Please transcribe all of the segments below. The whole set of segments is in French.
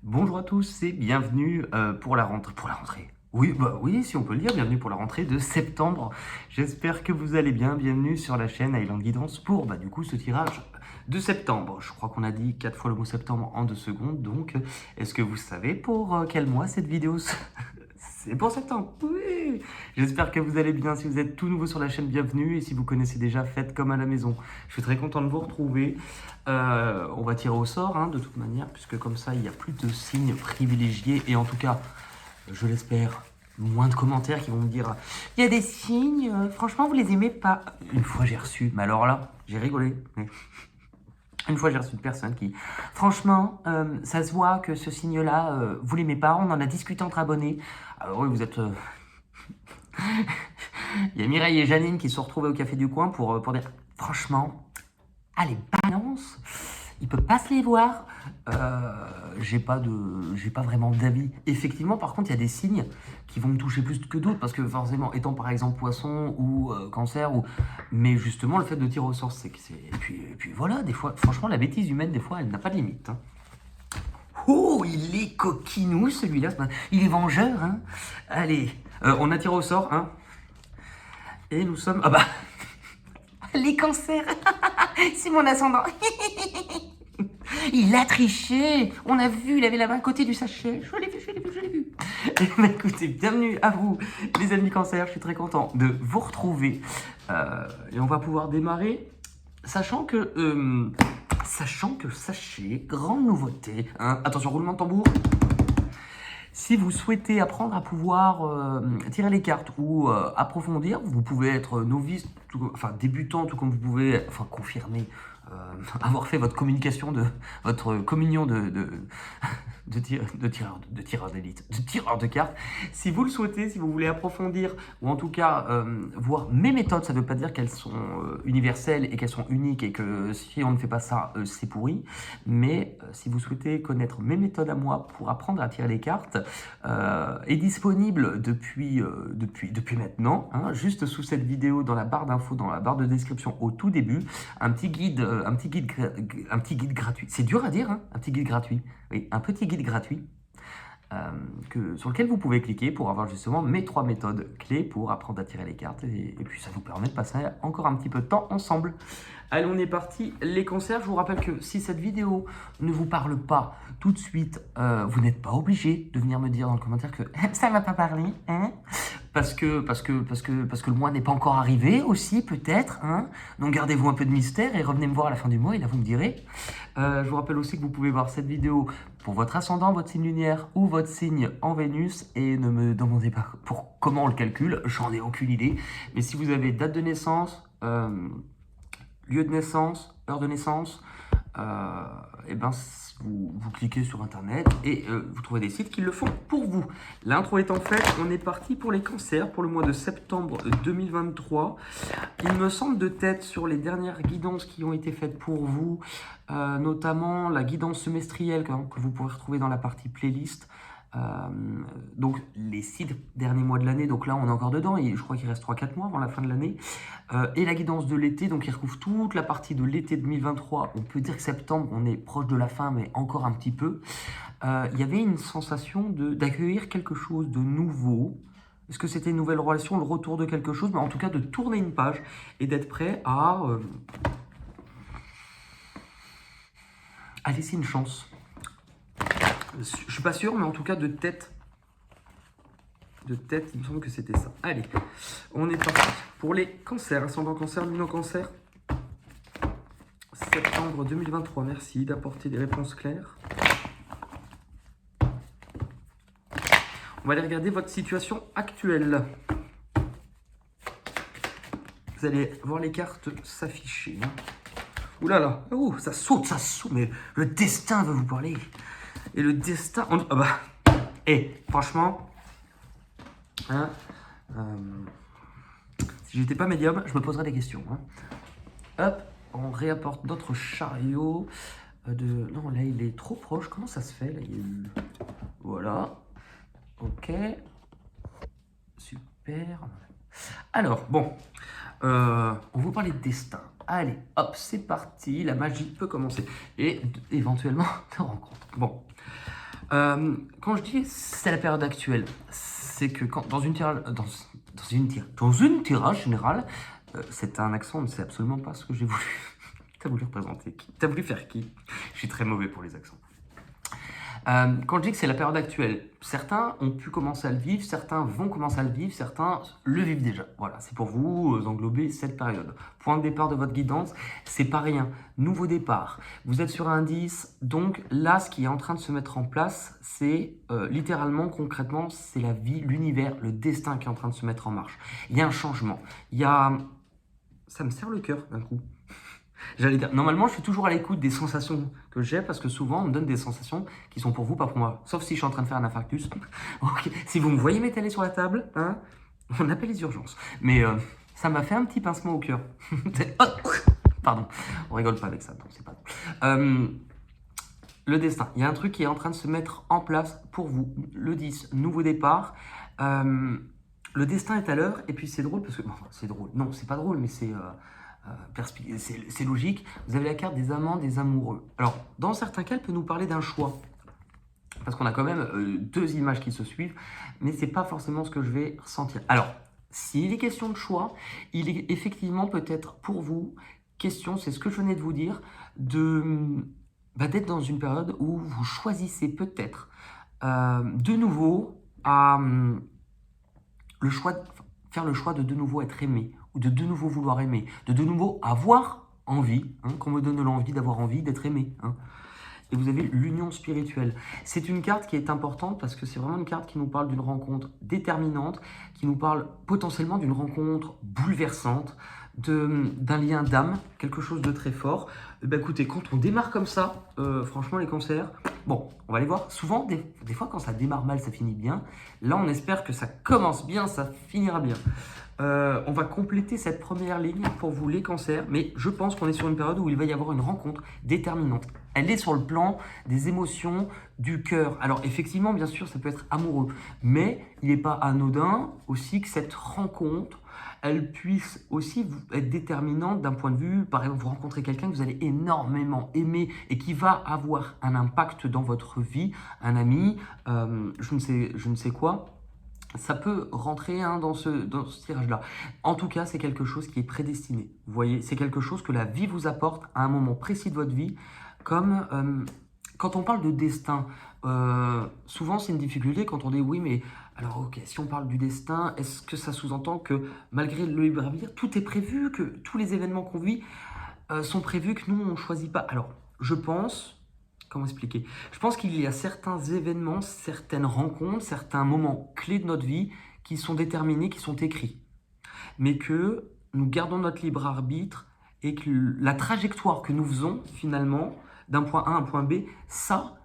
Bonjour à tous et bienvenue pour la rentrée. Pour la rentrée. Oui, bah oui, si on peut le dire, bienvenue pour la rentrée de septembre. J'espère que vous allez bien. Bienvenue sur la chaîne Island Guidance pour du coup ce tirage de septembre. Je crois qu'on a dit 4 fois le mot septembre en 2 secondes. Donc, est-ce que vous savez pour quel mois cette vidéo c'est pour septembre. Oui. J'espère que vous allez bien. Si vous êtes tout nouveau sur la chaîne, bienvenue. Et si vous connaissez déjà, faites comme à la maison. Je suis très content de vous retrouver. On va tirer au sort, hein, de toute manière, puisque comme ça, il n'y a plus de signes privilégiés. Et en tout cas, je l'espère, moins de commentaires qui vont me dire il y a des signes, franchement, vous les aimez pas. Une fois, j'ai reçu, mais alors là, j'ai rigolé. Une fois, j'ai reçu une personne qui, franchement, ça se voit que ce signe-là, vous l'aimez pas, on en a discuté entre abonnés. Alors oui, vous êtes... Il y a Mireille et Janine qui se sont retrouvées au café du coin pour dire, franchement, allez, balance, il peut pas se les voir. J'ai pas vraiment d'avis. Effectivement, par contre, il y a des signes qui vont me toucher plus que d'autres, parce que forcément, étant par exemple poisson ou cancer, mais justement, le fait de tirer au sort, c'est que c'est... Et puis voilà, des fois, franchement, la bêtise humaine, des fois, elle n'a pas de limite. Hein. Oh, il est coquinou, celui-là. Il est vengeur, hein. Allez, on a tiré au sort, hein. Et nous sommes... Ah bah... Les cancers. C'est mon ascendant. Il a triché. On a vu, il avait la main à côté du sachet. Je l'ai vu. Eh ben, écoutez, bienvenue à vous, les amis cancer. Je suis très content de vous retrouver. Et on va pouvoir démarrer, sachez, grande nouveauté. Hein. Attention, roulement de tambour. Si vous souhaitez apprendre à pouvoir tirer les cartes ou approfondir, vous pouvez être novice, enfin débutant, tout comme vous pouvez, enfin confirmer, avoir fait votre communication votre communion de tireur d'élite, de tireur de cartes. Si vous le souhaitez, si vous voulez approfondir, ou en tout cas voir mes méthodes, ça ne veut pas dire qu'elles sont universelles et qu'elles sont uniques et que si on ne fait pas ça, c'est pourri. Mais si vous souhaitez connaître mes méthodes à moi pour apprendre à tirer les cartes, est disponible depuis maintenant, hein, juste sous cette vidéo, dans la barre d'infos, dans la barre de description au tout début, un petit guide gratuit. C'est dur à dire, hein, un petit guide gratuit. Oui, un petit guide gratuit sur lequel vous pouvez cliquer pour avoir justement mes 3 méthodes clés pour apprendre à tirer les cartes. Et puis ça vous permet de passer encore un petit peu de temps ensemble. Allez, on est parti. Les cancers, je vous rappelle que si cette vidéo ne vous parle pas tout de suite, vous n'êtes pas obligé de venir me dire dans le commentaire que ça ne m'a pas parlé, hein, parce que le mois n'est pas encore arrivé aussi, peut-être. Hein. Donc gardez-vous un peu de mystère et revenez me voir à la fin du mois et là vous me direz. Je vous rappelle aussi que vous pouvez voir cette vidéo pour votre ascendant, votre signe lunaire ou votre signe en Vénus. Et ne me demandez pas pour comment on le calcule, j'en ai aucune idée. Mais si vous avez date de naissance, lieu de naissance, heure de naissance, et ben vous cliquez sur internet et vous trouvez des sites qui le font pour vous. L'intro étant faite, on est parti pour les cancers pour le mois de septembre 2023. Il me semble de tête sur les dernières guidances qui ont été faites pour vous, notamment la guidance semestrielle que vous pourrez retrouver dans la partie playlist. Donc les 6 derniers mois de l'année, donc là on est encore dedans et je crois qu'il reste 3-4 mois avant la fin de l'année, et la guidance de l'été, donc il recouvre toute la partie de l'été 2023. On peut dire que septembre on est proche de la fin mais encore un petit peu. Il y avait une sensation d'accueillir quelque chose de nouveau. Est-ce que c'était une nouvelle relation, le retour de quelque chose, mais en tout cas de tourner une page et d'être prêt à laisser une chance. Je suis pas sûr, mais en tout cas de tête, il me semble que c'était ça. Allez, on est parti pour les cancers, ascendant cancer, luminant cancer. Septembre 2023, merci d'apporter des réponses claires. On va aller regarder votre situation actuelle. Vous allez voir les cartes s'afficher. Ouh là là, ça saute, mais le destin veut vous parler. Et le destin... Ah bah... franchement... Hein, si j'étais pas médium, je me poserais des questions. Hein. Hop, on réapporte notre chariot. Non, là, il est trop proche. Comment ça se fait là, Voilà. Ok. Super. Alors, bon. On vous parler de destin. Allez, hop, c'est parti. La magie peut commencer. Et éventuellement, de rencontre. Bon. Quand je dis c'est la période actuelle, c'est que quand, dans une tirage générale, c'est un accent, on ne sait absolument pas ce que j'ai voulu. T'as voulu représenter qui? T'as voulu faire qui? Je suis très mauvais pour les accents. Quand je dis que c'est la période actuelle, certains ont pu commencer à le vivre, certains vont commencer à le vivre, certains le vivent déjà. Voilà, c'est pour vous englober cette période. Point de départ de votre guidance, c'est pas rien. Nouveau départ. Vous êtes sur un 10, donc là, ce qui est en train de se mettre en place, c'est littéralement, concrètement, c'est la vie, l'univers, le destin qui est en train de se mettre en marche. Il y a un changement. Il y a... Ça me serre le cœur d'un coup. J'allais dire, normalement, je suis toujours à l'écoute des sensations que j'ai parce que souvent, on me donne des sensations qui sont pour vous, pas pour moi. Sauf si je suis en train de faire un infarctus. Ok. Si vous me voyez m'étaler sur la table, hein, on appelle les urgences. Mais ça m'a fait un petit pincement au cœur. Pardon, on rigole pas avec ça, donc c'est pas drôle. Le destin, il y a un truc qui est en train de se mettre en place pour vous. Le 10, nouveau départ. Le destin est à l'heure, et puis c'est drôle parce que... Bon, c'est drôle. Non, c'est pas drôle, mais c'est logique. Vous avez la carte des amants, des amoureux. Alors, dans certains cas, elle peut nous parler d'un choix. Parce qu'on a quand même deux images qui se suivent, mais c'est pas forcément ce que je vais ressentir. Alors, s'il est question de choix, il est effectivement peut-être pour vous question, c'est ce que je venais de vous dire, d'être dans une période où vous choisissez peut-être de nouveau faire le choix de nouveau être aimé, ou de nouveau vouloir aimer, de nouveau avoir envie, qu'on me donne l'envie d'avoir envie d'être aimé. Et vous avez l'union spirituelle. C'est une carte qui est importante parce que c'est vraiment une carte qui nous parle d'une rencontre déterminante, qui nous parle potentiellement d'une rencontre bouleversante, d'un lien d'âme, quelque chose de très fort. Écoutez, quand on démarre comme ça, franchement les cancers, bon, on va aller voir. Souvent, des fois quand ça démarre mal, ça finit bien. Là, on espère que ça commence bien, ça finira bien. On va compléter cette première ligne pour vous les cancers, mais je pense qu'on est sur une période où il va y avoir une rencontre déterminante. Elle est sur le plan des émotions, du cœur. Alors effectivement, bien sûr, ça peut être amoureux, mais il n'est pas anodin aussi que cette rencontre, elle puisse aussi être déterminante d'un point de vue, par exemple, vous rencontrez quelqu'un que vous allez énormément aimer et qui va avoir un impact dans votre vie, un ami, je ne sais quoi. Ça peut rentrer dans ce tirage-là. En tout cas, c'est quelque chose qui est prédestiné. Vous voyez, c'est quelque chose que la vie vous apporte à un moment précis de votre vie. Comme quand on parle de destin, souvent c'est une difficulté quand on dit oui, mais alors ok, si on parle du destin, est-ce que ça sous-entend que malgré le libre arbitre, tout est prévu, que tous les événements qu'on vit sont prévus, que nous on ne choisit pas? Alors, je pense... Comment expliquer? Je pense qu'il y a certains événements, certaines rencontres, certains moments clés de notre vie qui sont déterminés, qui sont écrits. Mais que nous gardons notre libre arbitre et que la trajectoire que nous faisons finalement d'un point A à un point B, ça,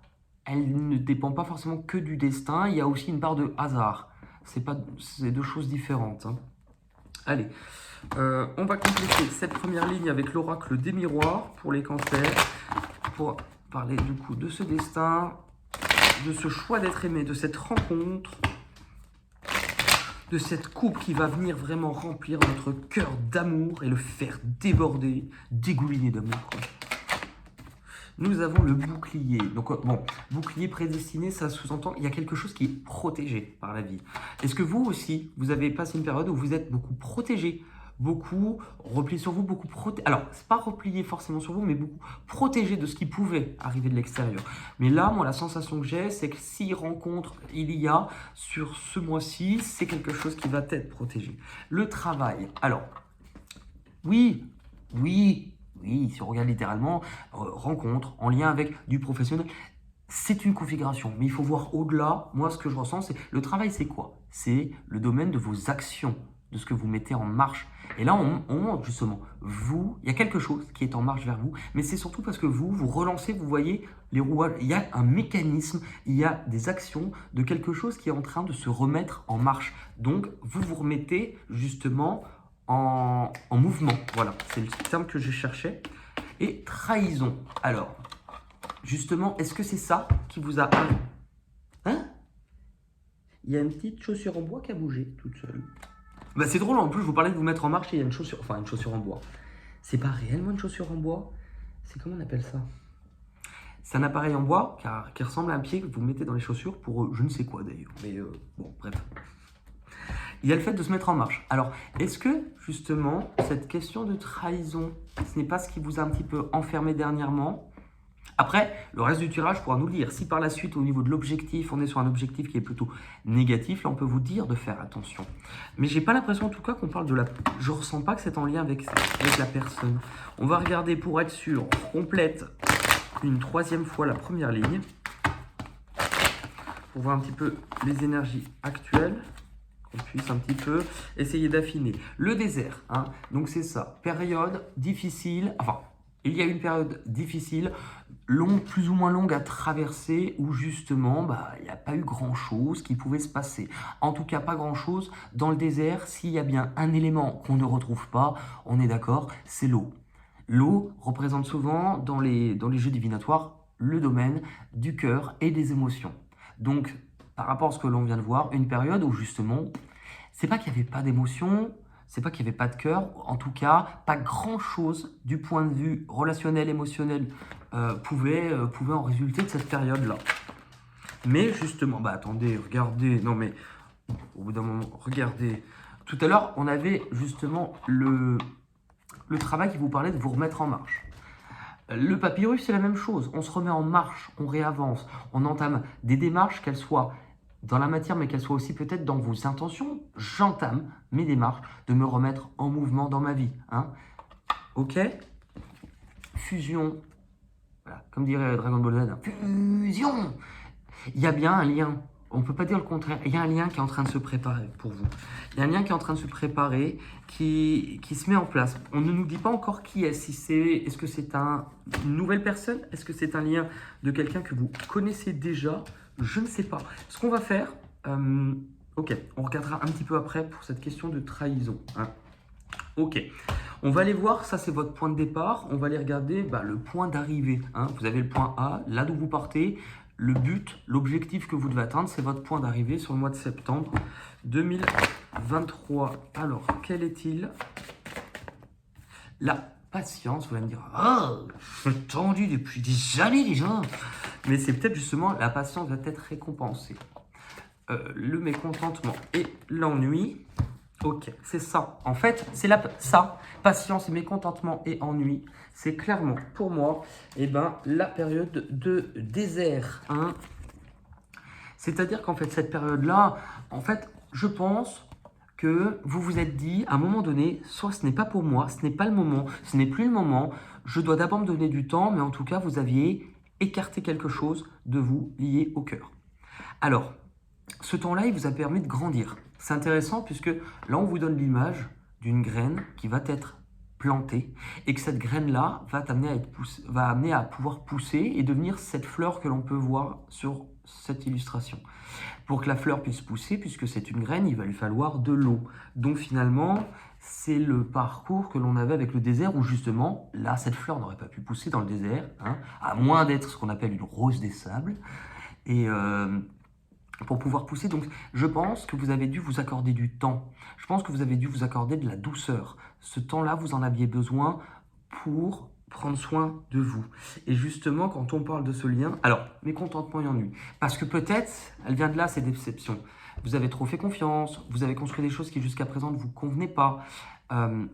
elle ne dépend pas forcément que du destin. Il y a aussi une part de hasard. C'est deux choses différentes. Allez, on va compléter cette première ligne avec l'oracle des miroirs pour les cancers. Pour parler du coup de ce destin, de ce choix d'être aimé, de cette rencontre, de cette coupe qui va venir vraiment remplir notre cœur d'amour et le faire déborder, dégouliner d'amour. Nous avons le bouclier. Donc bon, bouclier prédestiné, ça sous-entend il y a quelque chose qui est protégé par la vie. Est-ce que vous aussi, vous avez passé une période où vous êtes beaucoup protégé, beaucoup replié sur vous, beaucoup protégé. Alors, c'est pas replié forcément sur vous, mais beaucoup protégé de ce qui pouvait arriver de l'extérieur. Mais là, moi, la sensation que j'ai, c'est que si rencontre il y a sur ce mois-ci, c'est quelque chose qui va être protégé. Le travail. Alors, oui, si on regarde littéralement, rencontre en lien avec du professionnel, c'est une configuration. Mais il faut voir au-delà. Moi, ce que je ressens, c'est le travail, c'est quoi? C'est le domaine de vos actions, de ce que vous mettez en marche. Et là, on montre justement, il y a quelque chose qui est en marche vers vous, mais c'est surtout parce que vous relancez, vous voyez les rouages, il y a un mécanisme, il y a des actions de quelque chose qui est en train de se remettre en marche. Donc, vous vous remettez justement en mouvement. Voilà, c'est le terme que je cherchais. Et trahison. Alors, justement, est-ce que c'est ça qui vous a... Hein? Il y a une petite chaussure en bois qui a bougé toute seule. Bah c'est drôle, en plus je vous parlais de vous mettre en marche et il y a une chaussure en bois. C'est pas réellement une chaussure en bois, c'est comment on appelle ça? C'est un appareil en bois qui ressemble à un pied que vous mettez dans les chaussures pour je ne sais quoi d'ailleurs. Mais bon, bref. Il y a le fait de se mettre en marche. Alors, est-ce que, justement, cette question de trahison, ce n'est pas ce qui vous a un petit peu enfermé dernièrement? Après, le reste du tirage pourra nous le dire. Si par la suite, au niveau de l'objectif, on est sur un objectif qui est plutôt négatif, là, on peut vous dire de faire attention. Mais j'ai pas l'impression, en tout cas, qu'on parle de la... Je ressens pas que c'est en lien avec la personne. On va regarder, pour être sûr, on complète une troisième fois la première ligne. Pour voir un petit peu les énergies actuelles. On puisse un petit peu essayer d'affiner. Le désert, hein, donc c'est ça, période difficile, enfin, il y a une période difficile, longue, plus ou moins longue à traverser, où justement, il n'y a pas eu grand-chose qui pouvait se passer. En tout cas, pas grand-chose. Dans le désert, s'il y a bien un élément qu'on ne retrouve pas, on est d'accord, c'est l'eau. L'eau représente souvent, dans les jeux divinatoires, le domaine du cœur et des émotions. Donc, par rapport à ce que l'on vient de voir, une période où justement, c'est pas qu'il n'y avait pas d'émotion, c'est pas qu'il n'y avait pas de cœur, en tout cas, pas grand-chose du point de vue relationnel, émotionnel pouvait en résulter de cette période-là. Mais justement, attendez, regardez, non mais, au bout d'un moment, regardez. Tout à l'heure, on avait justement le travail qui vous parlait de vous remettre en marche. Le papyrus, c'est la même chose. On se remet en marche, on réavance, on entame des démarches, qu'elles soient dans la matière, mais qu'elles soient aussi peut-être dans vos intentions. J'entame mes démarches de me remettre en mouvement dans ma vie. Hein. Ok? Fusion. Voilà. Comme dirait Dragon Ball Z. Fusion! Il y a bien un lien. On ne peut pas dire le contraire. Il y a un lien qui est en train de se préparer pour vous. Il y a un lien qui est en train de se préparer, qui se met en place. On ne nous dit pas encore qui est. Est-ce que c'est une nouvelle personne? Est-ce que c'est un lien de quelqu'un que vous connaissez déjà? Je ne sais pas. Ce qu'on va faire, ok, on regardera un petit peu après pour cette question de trahison. Hein. Ok, on va aller voir, ça c'est votre point de départ. On va aller regarder le point d'arrivée. Hein. Vous avez le point A, là d'où vous partez. Le but, l'objectif que vous devez atteindre, c'est votre point d'arrivée sur le mois de septembre 2023. Alors, quel est-il? La patience, vous allez me dire, je suis tendu depuis des années déjà. Mais c'est peut-être justement, la patience va être récompensée. Le mécontentement et l'ennui. Ok, c'est ça. En fait, c'est ça, patience, mécontentement et ennui. C'est clairement, pour moi, la période de désert. Hein. C'est-à-dire qu'en fait, cette période-là, en fait, je pense que vous vous êtes dit, à un moment donné, soit ce n'est pas pour moi, ce n'est pas le moment, ce n'est plus le moment, je dois d'abord me donner du temps, mais en tout cas, vous aviez écarté quelque chose de vous lié au cœur. Alors, ce temps-là, il vous a permis de grandir. C'est intéressant puisque là, on vous donne l'image d'une graine qui va être plantée et que cette graine-là va amener à pouvoir pousser et devenir cette fleur que l'on peut voir sur cette illustration. Pour que la fleur puisse pousser, puisque c'est une graine, il va lui falloir de l'eau. Donc finalement, c'est le parcours que l'on avait avec le désert où justement, là, cette fleur n'aurait pas pu pousser dans le désert, hein, à moins d'être ce qu'on appelle une rose des sables. Et pour pouvoir pousser, donc je pense que vous avez dû vous accorder du temps. Je pense que vous avez dû vous accorder de la douceur. Ce temps-là, vous en aviez besoin pour prendre soin de vous. Et justement, quand on parle de ce lien, alors, mécontentement et ennui, parce que peut-être, elle vient de là, ces déceptions. Vous avez trop fait confiance, vous avez construit des choses qui jusqu'à présent ne vous convenaient pas.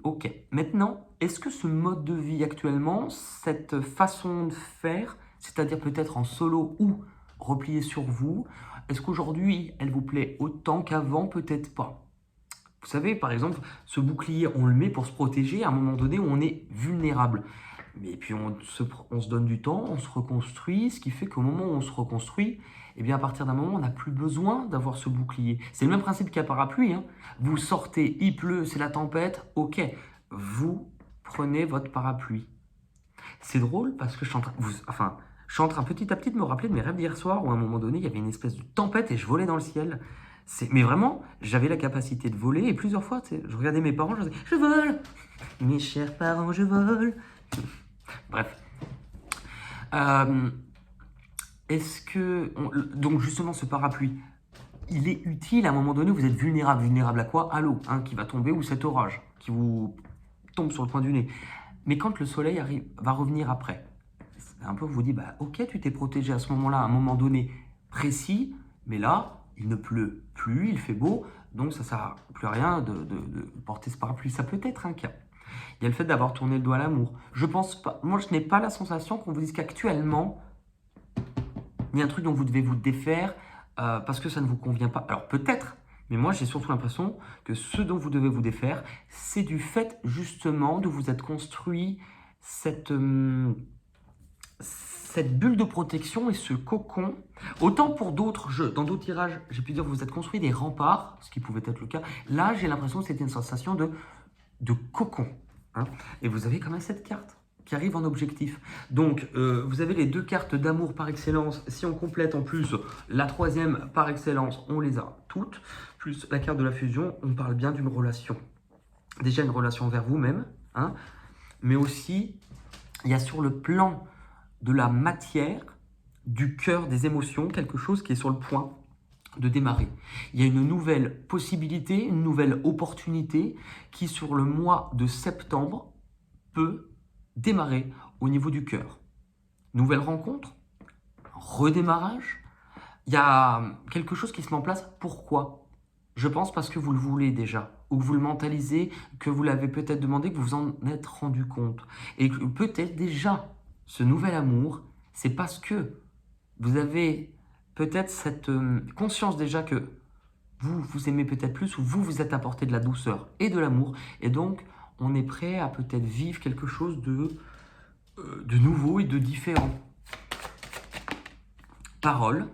Ok, maintenant, est-ce que ce mode de vie actuellement, cette façon de faire, c'est-à-dire peut-être en solo ou replié sur vous, est-ce qu'aujourd'hui, elle vous plaît autant qu'avant? Peut-être pas. Vous savez, par exemple, ce bouclier, on le met pour se protéger à un moment donné où on est vulnérable. Mais puis on se donne du temps, on se reconstruit, ce qui fait qu'au moment où on se reconstruit, à partir d'un moment, on n'a plus besoin d'avoir ce bouclier. C'est le même principe qu'un parapluie. Hein. Vous sortez, il pleut, c'est la tempête, ok. Vous prenez votre parapluie. C'est drôle parce que je suis en train petit à petit de me rappeler de mes rêves d'hier soir où à un moment donné, il y avait une espèce de tempête et je volais dans le ciel. Mais vraiment, j'avais la capacité de voler et plusieurs fois, je regardais mes parents, je disais « Je vole !»« Mes chers parents, je vole !» Bref. Donc justement, ce parapluiie, il est utile à un moment donné où vous êtes vulnérable. Vulnérable à quoi? À l'eau, qui va tomber, ou cet orage qui vous tombe sur le coin du nez. Mais quand le soleil va revenir après, un peu, on vous dit, bah, ok, tu t'es protégé à ce moment-là, à un moment donné précis, mais là, il ne pleut plus, il fait beau, donc ça ne sert plus à rien de porter ce parapluie. Ça peut être un cas. Il y a le fait d'avoir tourné le doigt à l'amour. Je pense pas, moi, je n'ai pas la sensation qu'on vous dise qu'actuellement, il y a un truc dont vous devez vous défaire parce que ça ne vous convient pas. Alors peut-être, mais moi j'ai surtout l'impression que ce dont vous devez vous défaire, c'est du fait justement de vous être construit cette bulle de protection et ce cocon. Autant pour d'autres jeux, dans d'autres tirages, j'ai pu dire que vous êtes construit des remparts, ce qui pouvait être le cas. Là, j'ai l'impression que c'était une sensation de cocon. Hein. Et vous avez quand même cette carte qui arrive en objectif. Donc, vous avez les 2 cartes d'amour par excellence. Si on complète en plus la 3e par excellence, on les a toutes. Plus la carte de la fusion, on parle bien d'une relation. Déjà une relation vers vous-même, hein, mais aussi, il y a sur le plan de la matière, du cœur, des émotions, quelque chose qui est sur le point de démarrer. Il y a une nouvelle possibilité, une nouvelle opportunité qui, sur le mois de septembre, peut démarrer au niveau du cœur. Nouvelle rencontre, redémarrage, il y a quelque chose qui se met en place. Pourquoi? Je pense parce que vous le voulez déjà, ou que vous le mentalisez, que vous l'avez peut-être demandé, que vous vous en êtes rendu compte. Et que peut-être déjà, ce nouvel amour, c'est parce que vous avez peut-être cette conscience déjà que vous aimez peut-être plus, ou vous êtes apporté de la douceur et de l'amour, et donc on est prêt à peut-être vivre quelque chose de nouveau et de différent. Parole,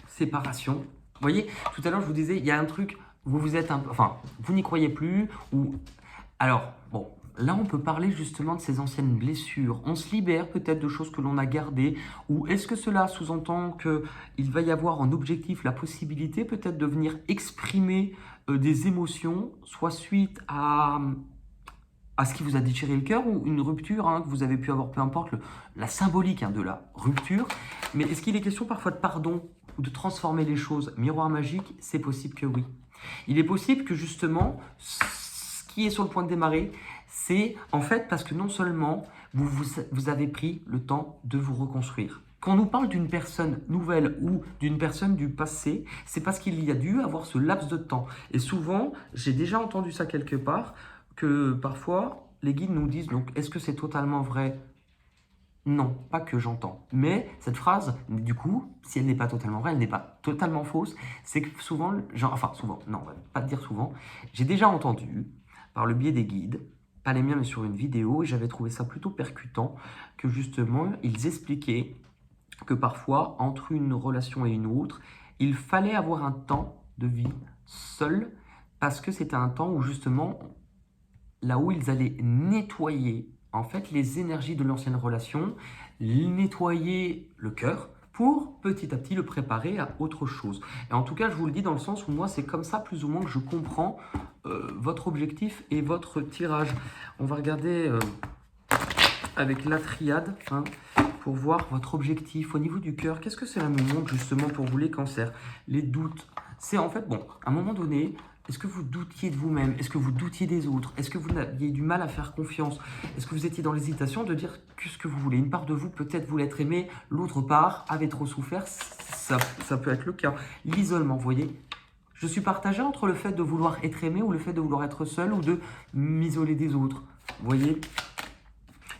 séparation. Vous voyez, tout à l'heure je vous disais, il y a un truc, vous êtes un peu, enfin, vous n'y croyez plus, ou alors, bon, là on peut parler justement de ces anciennes blessures. On se libère peut-être de choses que l'on a gardées, ou est-ce que cela sous-entend qu'il va y avoir en objectif la possibilité peut-être de venir exprimer des émotions, soit suite à ce qui vous a déchiré le cœur, ou une rupture que vous avez pu avoir, peu importe la symbolique de la rupture. Mais est-ce qu'il est question parfois de pardon ou de transformer les choses? Miroir magique, c'est possible que oui. Il est possible que justement, ce qui est sur le point de démarrer, c'est en fait parce que non seulement vous avez pris le temps de vous reconstruire. Quand on nous parle d'une personne nouvelle ou d'une personne du passé, c'est parce qu'il y a dû avoir ce laps de temps. Et souvent, j'ai déjà entendu ça quelque part, que parfois, les guides nous disent, donc, est-ce que c'est totalement vrai? Non, pas que j'entends. Mais cette phrase, du coup, si elle n'est pas totalement vraie, elle n'est pas totalement fausse, c'est que souvent, souvent, non, on va pas dire souvent, j'ai déjà entendu, par le biais des guides, pas les miens, mais sur une vidéo, et j'avais trouvé ça plutôt percutant, que justement, ils expliquaient que parfois, entre une relation et une autre, il fallait avoir un temps de vie seul, parce que c'était un temps où justement, là où ils allaient nettoyer en fait les énergies de l'ancienne relation, nettoyer le cœur pour petit à petit le préparer à autre chose. Et en tout cas, je vous le dis dans le sens où moi, c'est comme ça plus ou moins que je comprends votre objectif et votre tirage. On va regarder avec la triade pour voir votre objectif au niveau du cœur. Qu'est-ce que cela nous montre justement pour vous les cancers? Les doutes. C'est en fait, bon, à un moment donné, est-ce que vous doutiez de vous-même? Est-ce que vous doutiez des autres? Est-ce que vous aviez du mal à faire confiance? Est-ce que vous étiez dans l'hésitation de dire que ce que vous voulez? Une part de vous peut-être voulait être aimé, l'autre part avait trop souffert, ça peut être le cas. L'isolement, vous voyez? Je suis partagé entre le fait de vouloir être aimé ou le fait de vouloir être seul ou de m'isoler des autres. Vous voyez?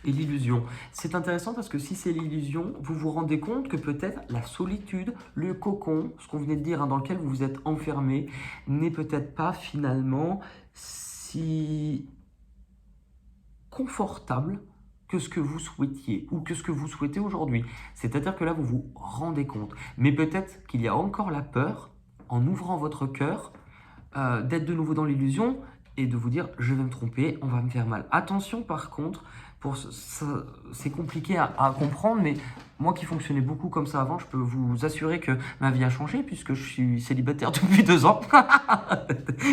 Et l'illusion. C'est intéressant parce que si c'est l'illusion, vous vous rendez compte que peut-être la solitude, le cocon, ce qu'on venait de dire, dans lequel vous vous êtes enfermé, n'est peut-être pas finalement si confortable que ce que vous souhaitiez ou que ce que vous souhaitez aujourd'hui. C'est-à-dire que là, vous vous rendez compte. Mais peut-être qu'il y a encore la peur, en ouvrant votre cœur, d'être de nouveau dans l'illusion et de vous dire « je vais me tromper, on va me faire mal ». Attention par contre, c'est compliqué à comprendre, mais moi qui fonctionnais beaucoup comme ça avant, je peux vous assurer que ma vie a changé puisque je suis célibataire depuis 2 ans.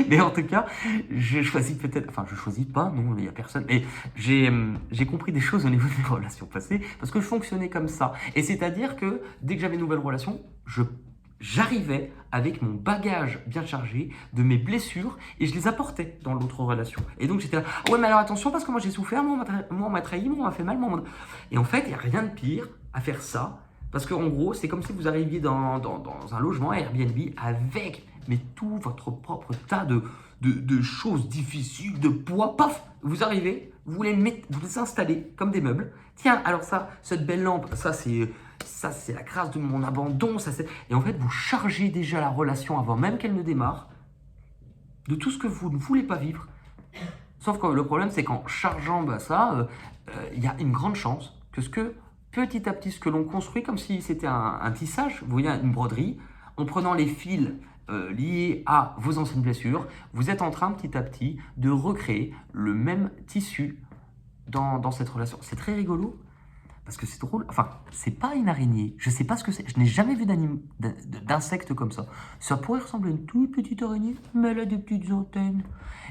Mais en tout cas, je choisis peut-être, enfin je choisis pas, non, il n'y a personne, mais j'ai compris des choses au niveau des relations passées parce que je fonctionnais comme ça. Et c'est-à-dire que dès que j'avais une nouvelle relation, j'arrivais avec mon bagage bien chargé de mes blessures et je les apportais dans l'autre relation. Et donc j'étais là, ouais mais alors attention parce que moi j'ai souffert, moi on m'a trahi, moi on m'a fait mal, Et en fait, il n'y a rien de pire à faire ça parce qu'en gros, c'est comme si vous arriviez dans un logement Airbnb avec mais tout votre propre tas de choses difficiles, de poids, paf, vous arrivez, vous les installez comme des meubles. Tiens, alors ça, cette belle lampe, ça c'est la grâce de mon abandon. Et en fait, vous chargez déjà la relation avant même qu'elle ne démarre de tout ce que vous ne voulez pas vivre. Sauf que le problème, c'est qu'en chargeant ça, il y a une grande chance que petit à petit, ce que l'on construit, comme si c'était un tissage, vous voyez, une broderie, en prenant les fils liés à vos anciennes blessures, vous êtes en train petit à petit de recréer le même tissu dans cette relation. C'est très rigolo. Parce que c'est drôle, enfin, c'est pas une araignée, je sais pas ce que c'est, je n'ai jamais vu d'insecte comme ça. Ça pourrait ressembler à une toute petite araignée, mais elle a des petites antennes.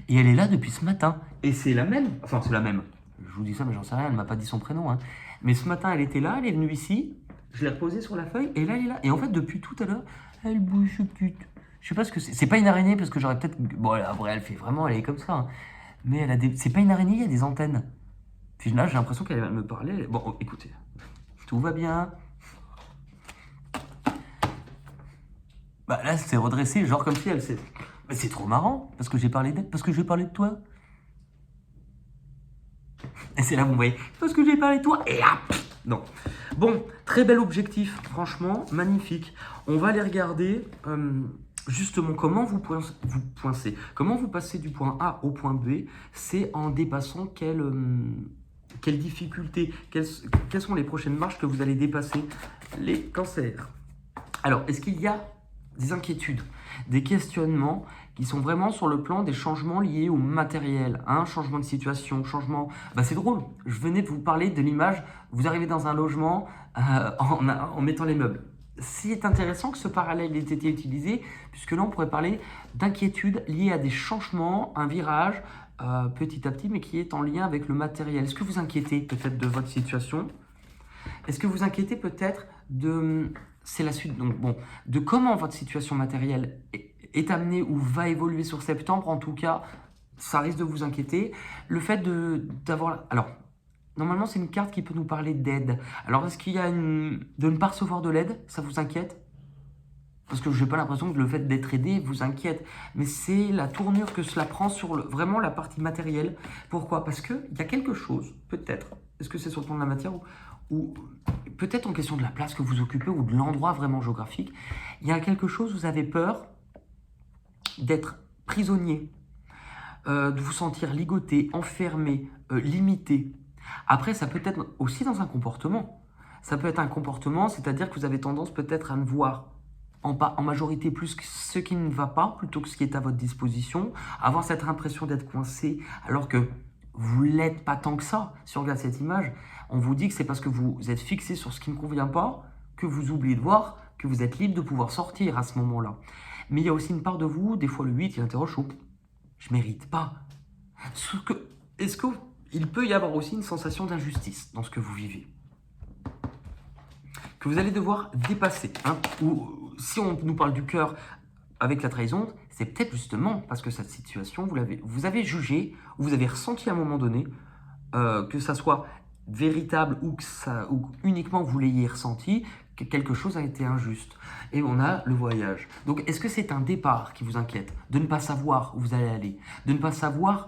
Et elle est là depuis ce matin, et c'est la même, enfin c'est la même, je vous dis ça mais j'en sais rien, elle m'a pas dit son prénom, hein. Mais ce matin elle était là, elle est venue ici, je l'ai reposée sur la feuille, et là elle est là. Et en fait depuis tout à l'heure, elle bouge petite. Je sais pas ce que c'est pas une araignée parce que j'aurais peut-être, bon après elle fait vraiment, elle est comme ça, hein. Mais elle a c'est pas une araignée, il y a des antennes. Puis là, j'ai l'impression qu'elle va me parler. Bon, écoutez, tout va bien. Bah là, c'est redressé, genre comme si elle s'est... Mais c'est trop marrant, parce que j'ai parlé d'elle, parce que j'ai parlé de toi. Et c'est là, vous voyez, parce que j'ai parlé de toi, et là, non. Bon, très bel objectif, franchement, magnifique. On va aller regarder... justement, comment vous poincez, comment vous passez du point A au point B, c'est en dépassant quelles difficultés, quelles sont les prochaines marches que vous allez dépasser, les cancers. Alors, est-ce qu'il y a des inquiétudes, des questionnements qui sont vraiment sur le plan des changements liés au matériel, hein, changement de situation, changement... Bah, c'est drôle, je venais de vous parler de l'image, vous arrivez dans un logement en mettant les meubles. C'est intéressant que ce parallèle ait été utilisé, puisque là on pourrait parler d'inquiétudes liées à des changements, un virage petit à petit, mais qui est en lien avec le matériel. Est-ce que vous inquiétez peut-être de votre situation? Est-ce que vous inquiétez peut-être de... C'est la suite, donc bon, de comment votre situation matérielle est amenée ou va évoluer sur septembre, en tout cas, ça risque de vous inquiéter. Le fait d'avoir... Alors, normalement, c'est une carte qui peut nous parler d'aide. Alors, est-ce qu'il y a de ne pas recevoir de l'aide? Ça vous inquiète? Parce que je n'ai pas l'impression que le fait d'être aidé vous inquiète. Mais c'est la tournure que cela prend sur vraiment la partie matérielle. Pourquoi? Parce qu'il y a quelque chose, peut-être. Est-ce que c'est sur le plan de la matière ou peut-être en question de la place que vous occupez ou de l'endroit vraiment géographique. Il y a quelque chose, vous avez peur d'être prisonnier, de vous sentir ligoté, enfermé, limité. Après, ça peut être aussi dans un comportement. Ça peut être un comportement, c'est-à-dire que vous avez tendance peut-être à ne voir en majorité plus ce qui ne va pas plutôt que ce qui est à votre disposition, avoir cette impression d'être coincé alors que vous ne l'êtes pas tant que ça. Si on regarde cette image, on vous dit que c'est parce que vous êtes fixé sur ce qui ne convient pas que vous oubliez de voir que vous êtes libre de pouvoir sortir à ce moment-là. Mais il y a aussi une part de vous, des fois le 8, il interroge « je ne mérite pas ». Est-ce qu'il peut y avoir aussi une sensation d'injustice dans ce que vous vivez que vous allez devoir dépasser, hein, ou si on nous parle du cœur avec la trahison, c'est peut-être justement parce que cette situation, vous avez jugé, ou vous avez ressenti à un moment donné, que ça soit véritable ou uniquement vous l'ayez ressenti, que quelque chose a été injuste. Et on a le voyage. Donc, est-ce que c'est un départ qui vous inquiète? De ne pas savoir où vous allez aller, de ne pas savoir,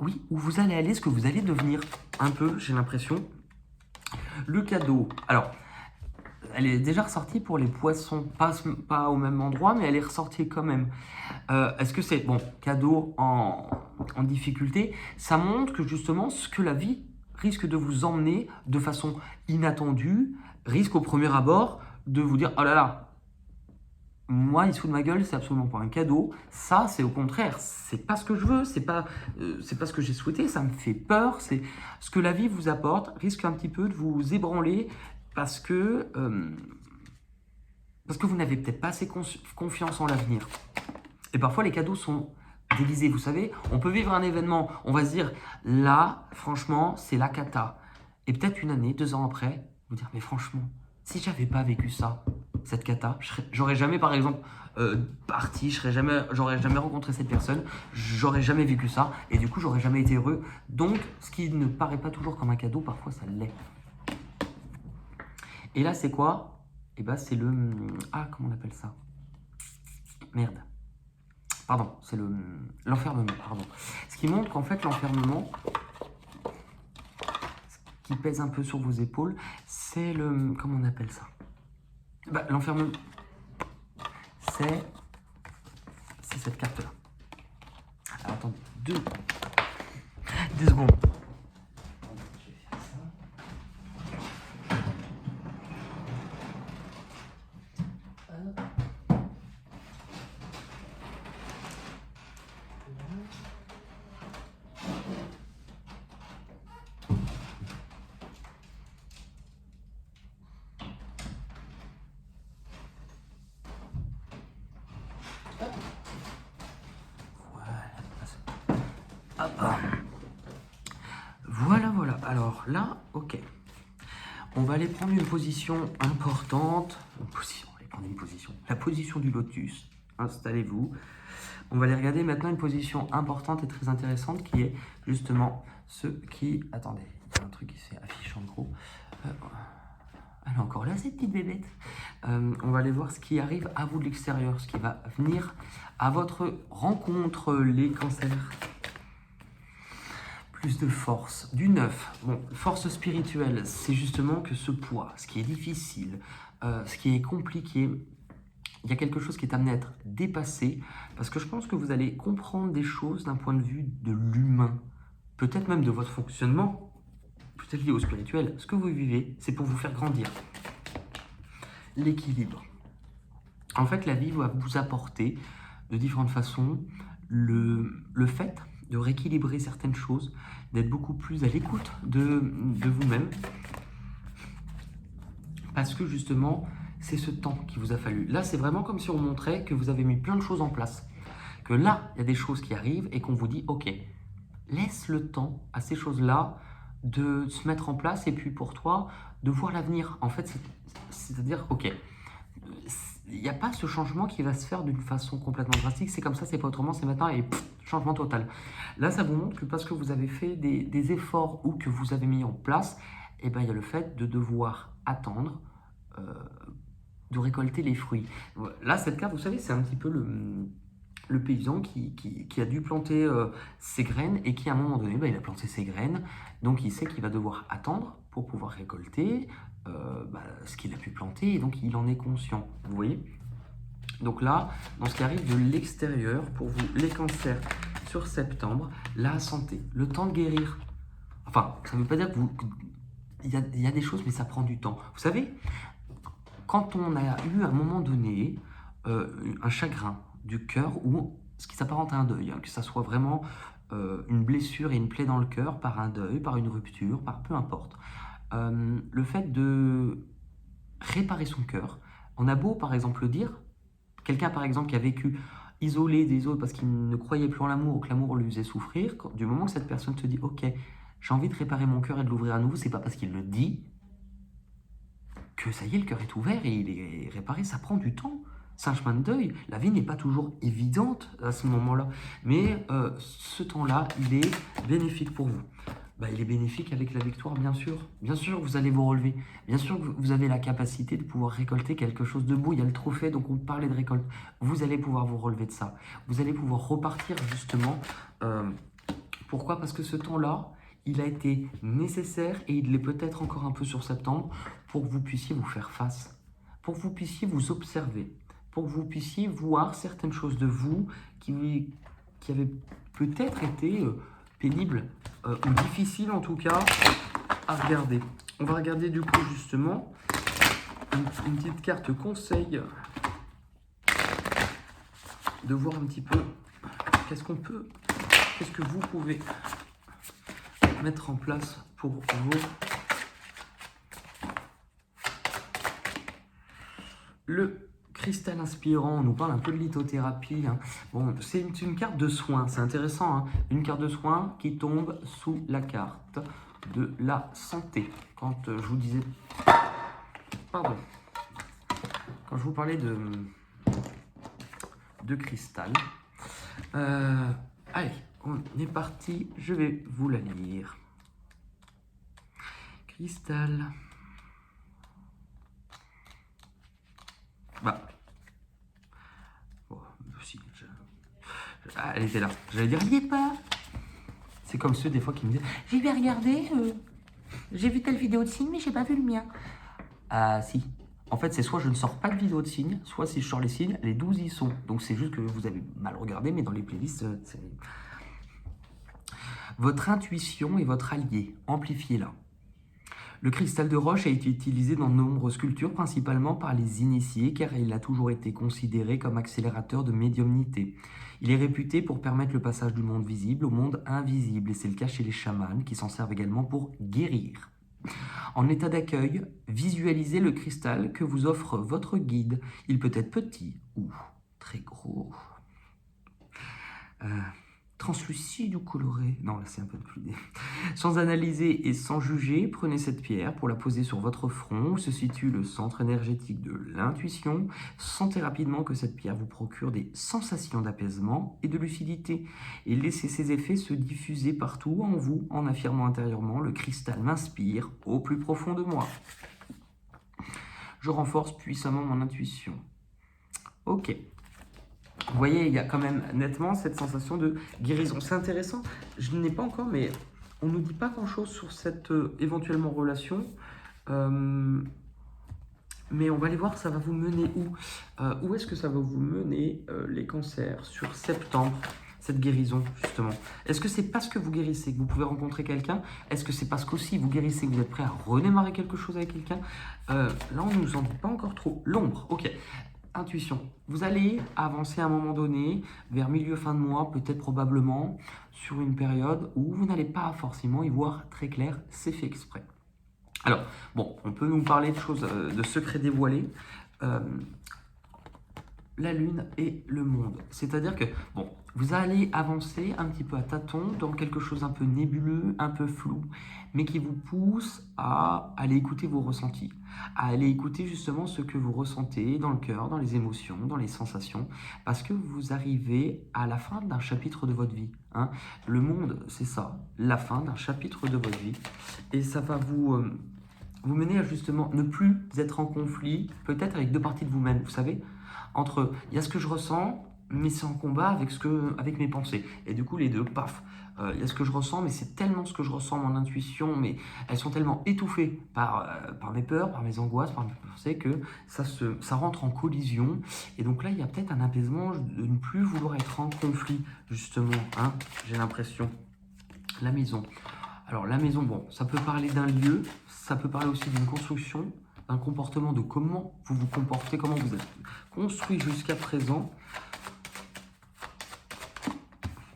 oui, où vous allez aller, ce que vous allez devenir un peu, j'ai l'impression. Le cadeau, alors, elle est déjà ressortie pour les poissons, pas au même endroit, mais elle est ressortie quand même. Est-ce que c'est, bon, cadeau en difficulté? Ça montre que justement, ce que la vie risque de vous emmener de façon inattendue, risque au premier abord de vous dire, oh là là, moi, il se fout de ma gueule, c'est absolument pas un cadeau. Ça, c'est au contraire, c'est pas ce que je veux, c'est pas ce que j'ai souhaité, ça me fait peur. C'est ce que la vie vous apporte, risque un petit peu de vous ébranler parce que vous n'avez peut-être pas assez confiance en l'avenir. Et parfois, les cadeaux sont déguisés. Vous savez, on peut vivre un événement, on va se dire, là, franchement, c'est la cata. Et peut-être une année, 2 ans après, vous dire, mais franchement, si j'avais pas vécu ça, cette cata. J'aurais jamais, par exemple, parti, j'aurais jamais rencontré cette personne, j'aurais jamais vécu ça, et du coup, j'aurais jamais été heureux. Donc, ce qui ne paraît pas toujours comme un cadeau, parfois, ça l'est. Et là, c'est quoi? Et bah, c'est le... Ah, comment on appelle ça? Merde. Pardon, c'est l'enfermement, pardon. Ce qui montre qu'en fait, l'enfermement, qui pèse un peu sur vos épaules, c'est le... Comment on appelle ça? Bah, l'enfermement, c'est cette carte-là. Alors, attendez, deux secondes. Voilà. Alors là, ok. On va aller prendre une position importante. On va aller prendre une position. La position du lotus. Installez-vous. On va aller regarder maintenant une position importante et très intéressante qui est justement ce qui... Attendez, il y a un truc qui s'est affiché en gros. Elle est encore là, cette petite bébête. On va aller voir ce qui arrive à vous de l'extérieur, ce qui va venir à votre rencontre, les cancers. Plus de force, du 9. Bon, force spirituelle, c'est justement que ce poids, ce qui est difficile, ce qui est compliqué, il y a quelque chose qui est amené à être dépassé, parce que je pense que vous allez comprendre des choses d'un point de vue de l'humain, peut-être même de votre fonctionnement, peut-être lié au spirituel. Ce que vous vivez, c'est pour vous faire grandir. L'équilibre. En fait, la vie va vous apporter de différentes façons le fait de rééquilibrer certaines choses, d'être beaucoup plus à l'écoute de vous-même, parce que justement, c'est ce temps qui vous a fallu. Là, c'est vraiment comme si on montrait que vous avez mis plein de choses en place, que là, il y a des choses qui arrivent et qu'on vous dit, ok, laisse le temps à ces choses-là de se mettre en place et puis pour toi, de voir l'avenir. En fait, c'est-à-dire, ok, il n'y a pas ce changement qui va se faire d'une façon complètement drastique, c'est comme ça, c'est pas autrement, c'est maintenant et changement total. Là, ça vous montre que parce que vous avez fait des efforts ou que vous avez mis en place, eh ben, il y a le fait de devoir attendre, de récolter les fruits. Là, cette carte, vous savez, c'est un petit peu le paysan qui a dû planter ses graines et qui, à un moment donné, il a planté ses graines, donc il sait qu'il va devoir attendre pour pouvoir récolter ce qu'il a pu planter, et donc il en est conscient, vous voyez. Donc là, dans ce qui arrive de l'extérieur, pour vous, les cancers, sur septembre, la santé, le temps de guérir. Enfin, ça ne veut pas dire que il y a des choses, mais ça prend du temps. Vous savez, quand on a eu à un moment donné un chagrin du cœur ou ce qui s'apparente à un deuil, que ça soit vraiment une blessure et une plaie dans le cœur par un deuil, par une rupture, par peu importe. Le fait de réparer son cœur, on a beau par exemple le dire, quelqu'un par exemple qui a vécu isolé des autres parce qu'il ne croyait plus en l'amour ou que l'amour lui faisait souffrir, du moment que cette personne te dit ok, j'ai envie de réparer mon cœur et de l'ouvrir à nouveau, c'est pas parce qu'il le dit que ça y est, le cœur est ouvert et il est réparé, ça prend du temps. C'est un chemin de deuil. La vie n'est pas toujours évidente à ce moment-là. Mais ce temps-là, il est bénéfique pour vous. Il est bénéfique avec la victoire, bien sûr. Bien sûr, vous allez vous relever. Bien sûr que vous avez la capacité de pouvoir récolter quelque chose de beau. Il y a le trophée, donc on parlait de récolte. Vous allez pouvoir vous relever de ça. Vous allez pouvoir repartir, justement. Pourquoi? Parce que ce temps-là, il a été nécessaire et il l'est peut-être encore un peu sur septembre pour que vous puissiez vous faire face, pour que vous puissiez vous observer, pour que vous puissiez voir certaines choses de vous qui avaient peut-être été pénibles ou difficiles en tout cas à regarder. On va regarder du coup justement une petite carte conseil, de voir un petit peu qu'est-ce que vous pouvez mettre en place pour vous. Le cristal inspirant, on nous parle un peu de lithothérapie. Bon, c'est une carte de soins, c'est intéressant. Une carte de soins qui tombe sous la carte de la santé. Quand je vous disais quand je vous parlais de cristal. Allez, on est parti. Je vais vous la lire. Cristal. Bah. Bon, si. Ah, elle était là. J'allais dire, il n'y est pas. C'est comme ceux des fois qui me disent, j'ai bien regardé, j'ai vu telle vidéo de signe, mais j'ai pas vu le mien. Ah, si. En fait, c'est soit je ne sors pas de vidéo de signes, soit si je sors les signes, les 12 y sont. Donc c'est juste que vous avez mal regardé, mais dans les playlists, c'est... Votre intuition est votre allié. Amplifiez-la. Le cristal de roche a été utilisé dans de nombreuses cultures, principalement par les initiés, car il a toujours été considéré comme accélérateur de médiumnité. Il est réputé pour permettre le passage du monde visible au monde invisible, et c'est le cas chez les chamans, qui s'en servent également pour guérir. En état d'accueil, visualisez le cristal que vous offre votre guide. Il peut être petit ou très gros. Translucide ou coloré? Non, là c'est un peu plus... Sans analyser et sans juger, prenez cette pierre pour la poser sur votre front où se situe le centre énergétique de l'intuition. Sentez rapidement que cette pierre vous procure des sensations d'apaisement et de lucidité. Et laissez ces effets se diffuser partout en vous en affirmant intérieurement: le cristal m'inspire au plus profond de moi. Je renforce puissamment mon intuition. Ok. Vous voyez, il y a quand même nettement cette sensation de guérison. C'est intéressant. Je n'ai pas encore, mais on ne nous dit pas grand-chose sur cette éventuellement relation. Mais on va aller voir, ça va vous mener où. Où est-ce que ça va vous mener, les cancers, sur septembre, cette guérison, justement? Est-ce que c'est parce que vous guérissez que vous pouvez rencontrer quelqu'un? Est-ce que c'est parce qu'aussi vous guérissez que vous êtes prêt à redémarrer quelque chose avec quelqu'un? Là, on ne nous en dit pas encore trop. L'ombre, ok. Intuition. Vous allez avancer à un moment donné, vers milieu fin de mois, peut-être probablement, sur une période où vous n'allez pas forcément y voir très clair, c'est fait exprès. Alors, bon, on peut nous parler de choses, de secrets dévoilés. La Lune et le monde. C'est-à-dire que, bon, vous allez avancer un petit peu à tâtons dans quelque chose un peu nébuleux, un peu flou, mais qui vous pousse à aller écouter vos ressentis, à aller écouter justement ce que vous ressentez dans le cœur, dans les émotions, dans les sensations, parce que vous arrivez à la fin d'un chapitre de votre vie. Hein. Le monde, c'est ça, la fin d'un chapitre de votre vie, et ça va vous mener à justement ne plus être en conflit, peut-être avec deux parties de vous-même, vous savez, entre il y a ce que je ressens, mais c'est en combat avec mes pensées. Et du coup, les deux, paf, il y a ce que je ressens, mais c'est tellement ce que je ressens, mon intuition, mais elles sont tellement étouffées par mes peurs, par mes angoisses, par mes pensées, que ça rentre en collision. Et donc là, il y a peut-être un apaisement de ne plus vouloir être en conflit, justement, hein, j'ai l'impression. La maison. Alors la maison, bon, ça peut parler d'un lieu, ça peut parler aussi d'une construction, d'un comportement, de comment vous vous comportez, comment vous êtes construit jusqu'à présent.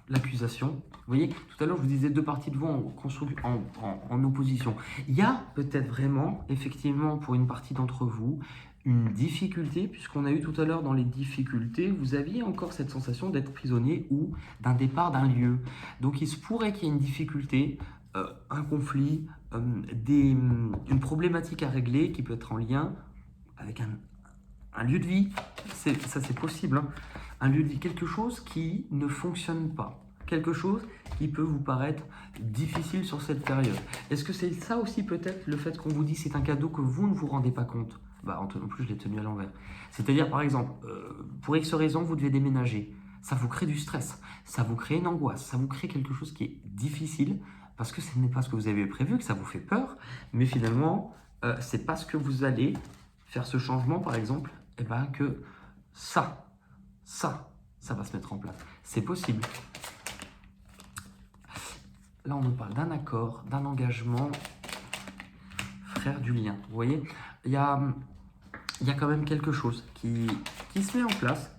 L'accusation. Vous voyez, tout à l'heure, je vous disais deux parties de vous en opposition. Il y a peut-être vraiment, effectivement, pour une partie d'entre vous, une difficulté, puisqu'on a eu tout à l'heure dans les difficultés, vous aviez encore cette sensation d'être prisonnier ou d'un départ d'un lieu. Donc, il se pourrait qu'il y ait une difficulté, un conflit, une problématique à régler qui peut être en lien avec un lieu de vie. Ça, c'est possible. Hein. Un lieu de vie, quelque chose qui ne fonctionne pas. Quelque chose qui peut vous paraître difficile sur cette période. Est-ce que c'est ça aussi peut-être le fait qu'on vous dit c'est un cadeau que vous ne vous rendez pas compte? Bah, en plus, je l'ai tenu à l'envers. C'est-à-dire, par exemple, pour X raison, vous devez déménager. Ça vous crée du stress, ça vous crée une angoisse, ça vous crée quelque chose qui est difficile parce que ce n'est pas ce que vous avez prévu, que ça vous fait peur, mais finalement, c'est parce que vous allez faire ce changement, par exemple, et ben que ça va se mettre en place. C'est possible. Là, on nous parle d'un accord, d'un engagement, frère du lien. Vous voyez, il y a quand même quelque chose qui se met en place.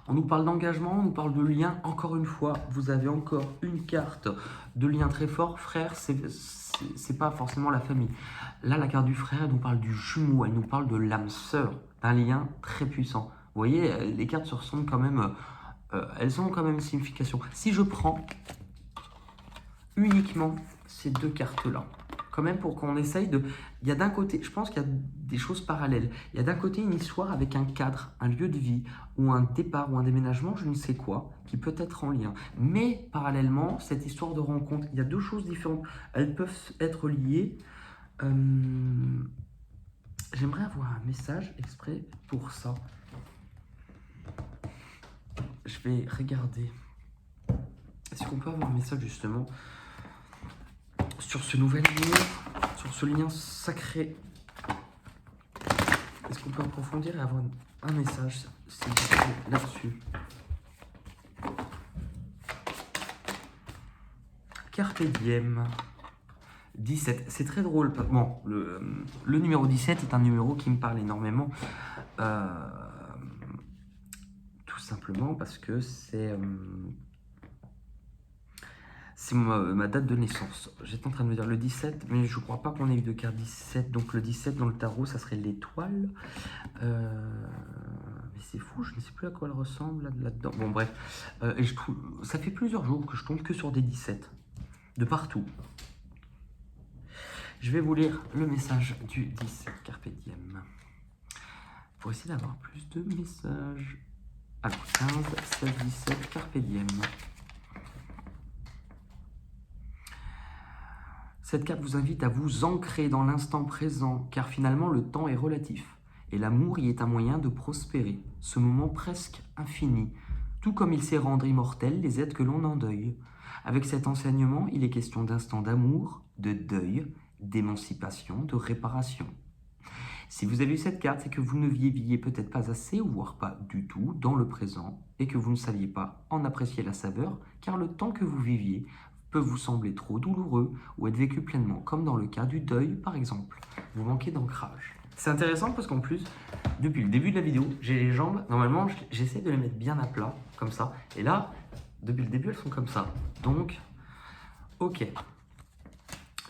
On nous parle d'engagement, on nous parle de lien. Encore une fois, vous avez encore une carte de lien très fort. Frère, c'est pas forcément la famille. Là, la carte du frère, elle nous parle du jumeau, elle nous parle de l'âme sœur, d'un lien très puissant. Vous voyez, les cartes se ressemblent quand même, elles ont quand même une signification. Si je prends uniquement ces deux cartes-là, quand même pour qu'on essaye de... Il y a d'un côté, je pense qu'il y a des choses parallèles. Il y a d'un côté une histoire avec un cadre, un lieu de vie, ou un départ, ou un déménagement, je ne sais quoi, qui peut être en lien. Mais parallèlement, cette histoire de rencontre, il y a deux choses différentes. Elles peuvent être liées. J'aimerais avoir un message exprès pour ça. Je vais regarder. Est-ce qu'on peut avoir un message justement sur ce nouvel amour, sur ce lien sacré? Est-ce qu'on peut approfondir et avoir un message là-dessus? Carpe diem. 17, c'est très drôle. Bon, le numéro 17 est un numéro qui me parle énormément. Tout simplement parce que c'est ma date de naissance. J'étais en train de me dire le 17, mais je ne crois pas qu'on ait eu de carte 17. Donc le 17 dans le tarot, ça serait l'étoile. Mais c'est fou, je ne sais plus à quoi elle ressemble là-dedans. Bon, bref. Et je trouve, ça fait plusieurs jours que je tombe que sur des 17. De partout. Je vais vous lire le message du 17 Carpe Diem. Pour essayer d'avoir plus de messages. Alors, 15, 16, 17 Carpe Diem. Cette carte vous invite à vous ancrer dans l'instant présent, car finalement le temps est relatif. Et l'amour y est un moyen de prospérer, ce moment presque infini, tout comme il sait rendre immortels les êtres que l'on endeuille. Avec cet enseignement, il est question d'instants d'amour, de deuil, d'émancipation, de réparation. Si vous avez eu cette carte, c'est que vous ne viviez peut-être pas assez, ou voire pas du tout, dans le présent, et que vous ne saviez pas en apprécier la saveur, car le temps que vous viviez peut vous sembler trop douloureux, ou être vécu pleinement, comme dans le cas du deuil, par exemple. Vous manquez d'ancrage. C'est intéressant parce qu'en plus, depuis le début de la vidéo, j'ai les jambes, normalement, j'essaie de les mettre bien à plat, comme ça, et là, depuis le début, elles sont comme ça. Donc, ok.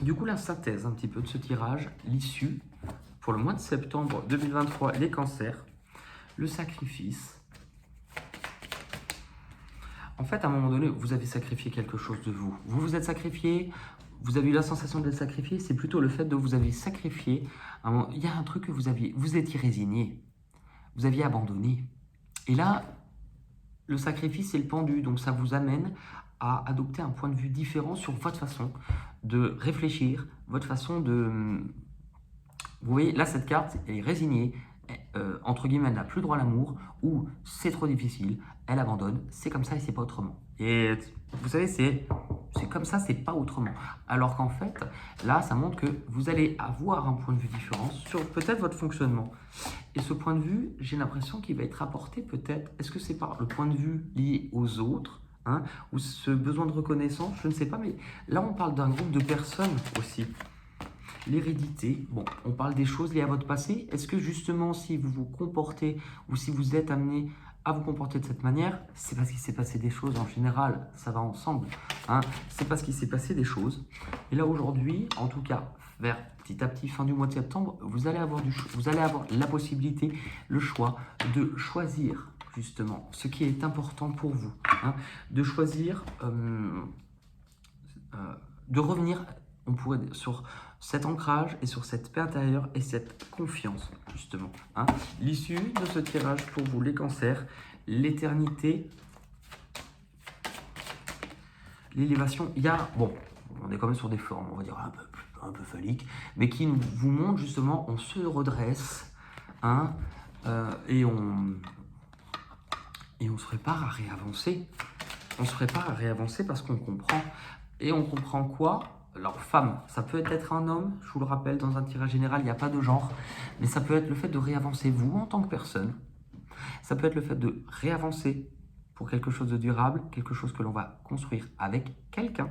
Du coup, la synthèse un petit peu de ce tirage, l'issue, pour le mois de septembre 2023, les cancers, le sacrifice. En fait, à un moment donné, vous avez sacrifié quelque chose de vous. Vous vous êtes sacrifié, vous avez eu la sensation d'être sacrifié, c'est plutôt le fait de vous avez sacrifié. Il y a un truc que vous étiez résigné, vous aviez abandonné. Et là, le sacrifice, c'est le pendu, donc ça vous amène à adopter un point de vue différent sur votre façon de réfléchir, votre façon de... Vous voyez, là, cette carte, elle est résignée, entre guillemets, elle n'a plus droit à l'amour, ou c'est trop difficile, elle abandonne, c'est comme ça et c'est pas autrement. Et vous savez, c'est comme ça, c'est pas autrement. Alors qu'en fait, là, ça montre que vous allez avoir un point de vue différent sur peut-être votre fonctionnement. Et ce point de vue, j'ai l'impression qu'il va être apporté peut-être, est-ce que c'est par le point de vue lié aux autres, hein, ou ce besoin de reconnaissance, je ne sais pas, mais là, on parle d'un groupe de personnes aussi. L'hérédité, bon, on parle des choses liées à votre passé. Est-ce que justement, si vous vous comportez ou si vous êtes amené à vous comporter de cette manière, c'est parce qu'il s'est passé des choses en général, ça va ensemble. Hein, c'est parce qu'il s'est passé des choses. Et là, aujourd'hui, en tout cas, vers petit à petit, fin du mois de septembre, vous allez avoir la possibilité, le choix de choisir justement ce qui est important pour vous. Hein, de choisir, de revenir, on pourrait dire, sur cet ancrage et sur cette paix intérieure et cette confiance, justement. Hein. L'issue de ce tirage pour vous, les cancers, l'éternité, l'élévation, il y a, bon, on est quand même sur des formes, on va dire un peu phalliques, mais qui vous montrent justement, on se redresse, hein, et on se prépare à réavancer. On se prépare à réavancer parce qu'on comprend. Et on comprend quoi ? Alors, femme, ça peut être un homme, je vous le rappelle, dans un tirage général, il n'y a pas de genre, mais ça peut être le fait de réavancer vous en tant que personne. Ça peut être le fait de réavancer pour quelque chose de durable, quelque chose que l'on va construire avec quelqu'un.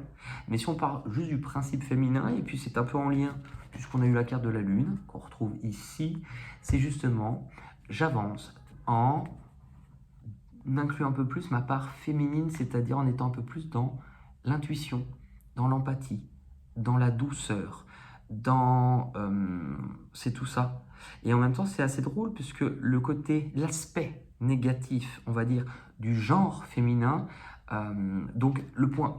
Mais si on parle juste du principe féminin, et puis c'est un peu en lien, puisqu'on a eu la carte de la Lune, qu'on retrouve ici, c'est justement, j'avance en incluant un peu plus ma part féminine, c'est-à-dire en étant un peu plus dans l'intuition, dans l'empathie, dans la douceur, dans... c'est tout ça. Et en même temps, c'est assez drôle puisque le côté, l'aspect négatif, on va dire, du genre féminin, donc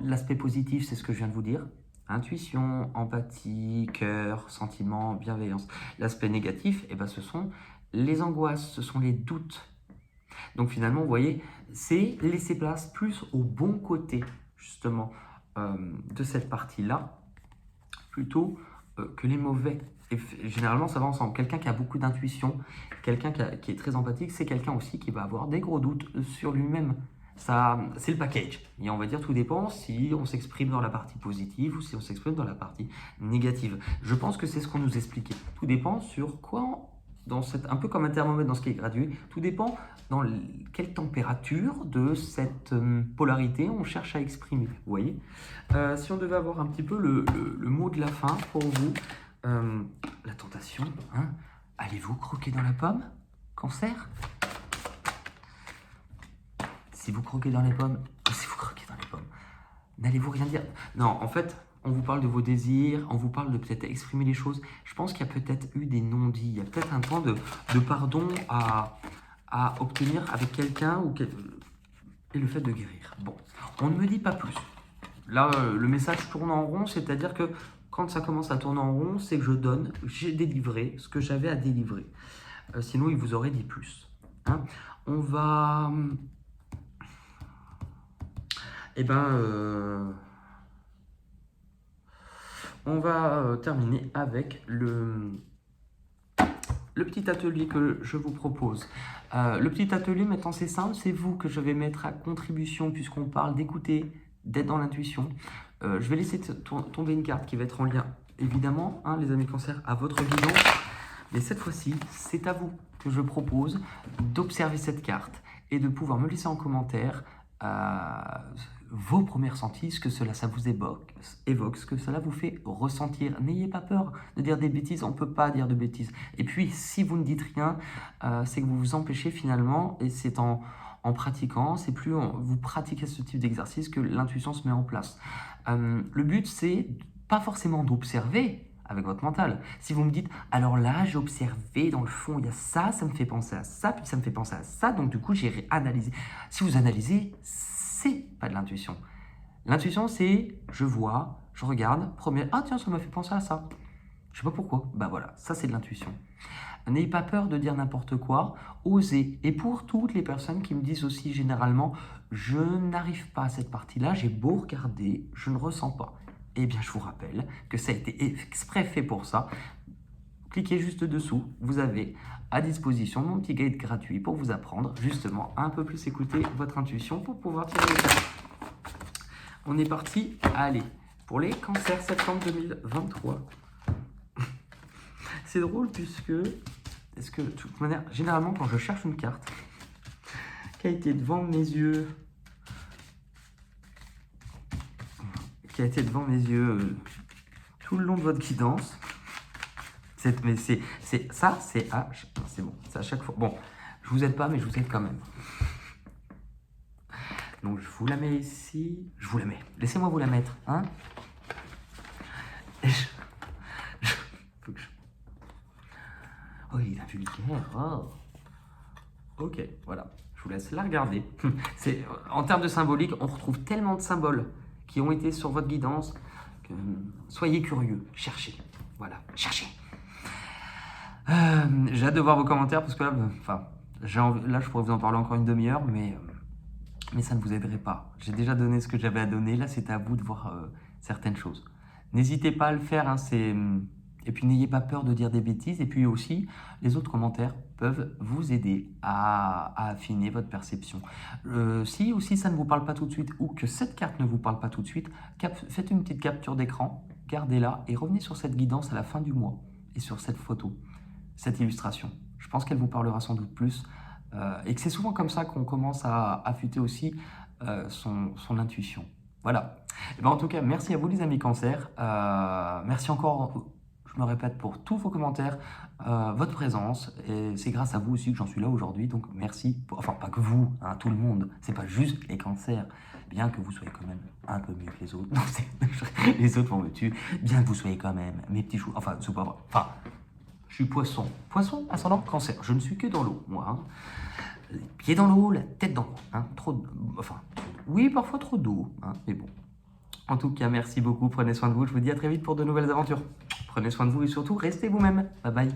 l'aspect positif, c'est ce que je viens de vous dire, Intuition, empathie, cœur, sentiment, bienveillance. L'aspect négatif, eh ben, ce sont les angoisses, ce sont les doutes. Donc finalement, vous voyez, c'est laisser place plus au bon côté, justement, de cette partie-là, plutôt que les mauvais. Et généralement, ça va ensemble. Quelqu'un qui a beaucoup d'intuition, quelqu'un qui est très empathique, c'est quelqu'un aussi qui va avoir des gros doutes sur lui-même. Ça, c'est le package. Et on va dire tout dépend si on s'exprime dans la partie positive ou si on s'exprime dans la partie négative. Je pense que c'est ce qu'on nous expliquait. Tout dépend sur quoi, un peu comme un thermomètre dans ce qui est gradué, tout dépend dans quelle température de cette polarité on cherche à exprimer. Vous voyez, si on devait avoir un petit peu le mot de la fin pour vous, la tentation, hein, allez-vous croquer dans la pomme, Cancer? Si vous croquez dans les pommes, si vous croquez dans les pommes, n'allez-vous rien dire? Non, en fait, on vous parle de vos désirs, on vous parle de peut-être exprimer les choses. Je pense qu'il y a peut-être eu des non-dits, il y a peut-être un temps de pardon à obtenir avec quelqu'un et le fait de guérir. Bon, on ne me dit pas plus. Là, le message tourne en rond, c'est-à-dire que quand ça commence à tourner en rond, c'est que j'ai délivré ce que j'avais à délivrer. Sinon, il vous aurait dit plus. Hein, on va... Eh ben, on va terminer avec le petit atelier que je vous propose. Le petit atelier, maintenant c'est simple, c'est vous que je vais mettre à contribution puisqu'on parle d'écouter, d'être dans l'intuition. Je vais laisser tomber une carte qui va être en lien, évidemment, hein, les amis Cancer, à votre guidance. Mais cette fois-ci, c'est à vous que je propose d'observer cette carte et de pouvoir me laisser en commentaire vos premiers ressentis, ce que ça vous évoque, ce que cela vous fait ressentir. N'ayez pas peur de dire des bêtises, on ne peut pas dire de bêtises. Et puis, si vous ne dites rien, c'est que vous vous empêchez finalement, et c'est en pratiquant, c'est plus vous pratiquez ce type d'exercice que l'intuition se met en place. Le but, c'est pas forcément d'observer avec votre mental. Si vous me dites, alors là, j'ai observé, dans le fond, il y a ça, ça me fait penser à ça, puis ça me fait penser à ça, donc du coup, j'ai analysé. Si vous analysez, c'est pas de l'intuition. L'intuition, c'est je vois, je regarde, ah tiens, ça m'a fait penser à ça. Je sais pas pourquoi. Bah voilà, ça c'est de l'intuition. N'ayez pas peur de dire n'importe quoi, osez. Et pour toutes les personnes qui me disent aussi généralement, je n'arrive pas à cette partie-là, j'ai beau regarder, je ne ressens pas. Eh bien, je vous rappelle que ça a été exprès fait pour ça. Cliquez juste dessous, vous avez à disposition mon petit guide gratuit pour vous apprendre justement à un peu plus écouter votre intuition pour pouvoir tirer les cartes. On est parti, allez, pour les cancers septembre 2023. C'est drôle puisque, de toute manière, généralement quand je cherche une carte qui a été devant mes yeux, tout le long de votre guidance, mais c'est bon, c'est à chaque fois. Bon, je vous aide pas, mais je vous aide quand même. Donc je vous la mets ici, je vous la mets. Laissez-moi vous la mettre, hein. Oh, il est vulgaire. Oh. Ok, voilà. Je vous laisse la regarder. En termes de symbolique, on retrouve tellement de symboles qui ont été sur votre guidance que soyez curieux, cherchez. Voilà, cherchez. J'ai hâte de voir vos commentaires parce que là, là je pourrais vous en parler encore une demi-heure, mais ça ne vous aiderait pas. J'ai déjà donné ce que j'avais à donner. Là, c'est à vous de voir certaines choses. N'hésitez pas à le faire. Hein, et puis, n'ayez pas peur de dire des bêtises. Et puis aussi, les autres commentaires peuvent vous aider à affiner votre perception. Si aussi ça ne vous parle pas tout de suite ou que cette carte ne vous parle pas tout de suite, faites une petite capture d'écran, gardez-la et revenez sur cette guidance à la fin du mois et sur cette photo, cette illustration. Je pense qu'elle vous parlera sans doute plus. Et que c'est souvent comme ça qu'on commence à affûter aussi son intuition. Voilà. Et ben en tout cas, merci à vous les amis Cancer. Merci encore, je me répète, pour tous vos commentaires, votre présence. Et c'est grâce à vous aussi que j'en suis là aujourd'hui. Donc merci. Enfin, pas que vous, hein, tout le monde. C'est pas juste les cancers. Bien que vous soyez quand même un peu mieux que les autres. Non, les autres vont me tuer. Bien que vous soyez quand même mes petits choux. Enfin, c'est pas vrai. Enfin, je suis poisson. Poisson, ascendant Cancer. Je ne suis que dans l'eau, moi. Hein. Les pieds dans l'eau, la tête dans l'eau. Hein. Oui, parfois trop d'eau. Hein. Mais bon. En tout cas, merci beaucoup, prenez soin de vous, je vous dis à très vite pour de nouvelles aventures. Prenez soin de vous et surtout, restez vous-même. Bye bye.